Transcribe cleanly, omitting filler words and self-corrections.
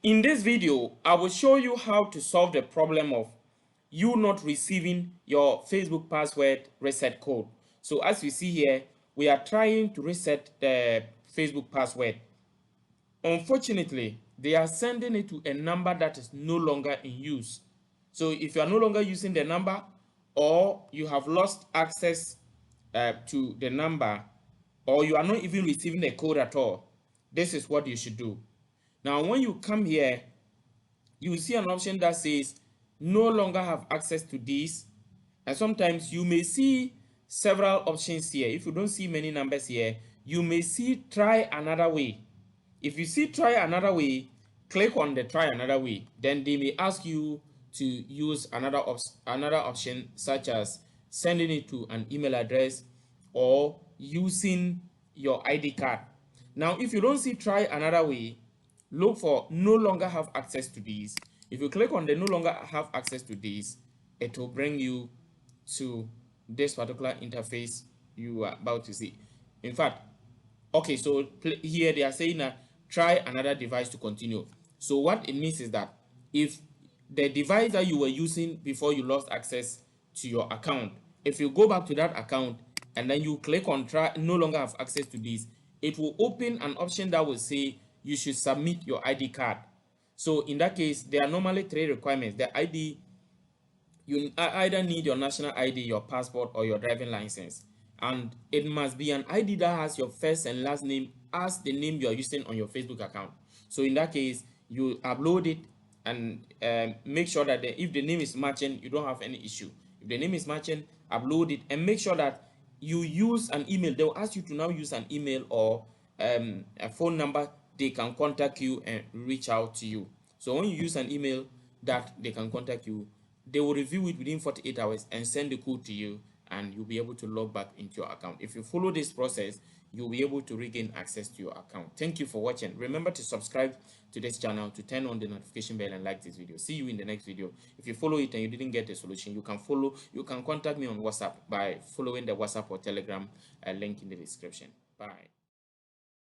In this video, I will show you how to solve the problem of you not receiving your Facebook password reset code. So as you see here, we are trying to reset the Facebook password. Unfortunately, they are sending it to a number that is no longer in use. So if you are no longer using the number, or you have lost access to the number, or you are not even receiving the code at all, this is what you should do. Now, when you come here, you will see an option that says no longer have access to this, and sometimes you may see several options here. If you don't see many numbers here, you may see try another way. If you see try another way, click on the try another way. Then they may ask you to use another option, such as sending it to an email address or using your ID card. Now, if you don't see try another way, look for no longer have access to these. If you click on the no longer have access to these, it will bring you to this particular interface you are about to see. In fact, okay, so here they are saying that try another device to continue. So what it means is that if the device that you were using before you lost access to your account, if you go back to that account and then you click on try no longer have access to this, it will open an option that will say you should submit your ID card. So in that case, there are normally three requirements. The ID, you either need your national ID, your passport, or your driving license. And it must be an ID that has your first and last name as the name you are using on your Facebook account. So in that case, you upload it and make sure that if the name is matching, you don't have any issue. If the name is matching, upload it and make sure that you use an email. They will ask you to now use an email or a phone number they can contact you and reach out to you. So when you use an email that they can contact you, they will review it within 48 hours and send the code to you, and you'll be able to log back into your account. If you follow this process, you'll be able to regain access to your account. Thank you for watching. Remember to subscribe to this channel, to turn on the notification bell and like this video. See you in the next video. If you follow it and you didn't get the solution, you can contact me on WhatsApp by following the WhatsApp or Telegram link in the description. Bye.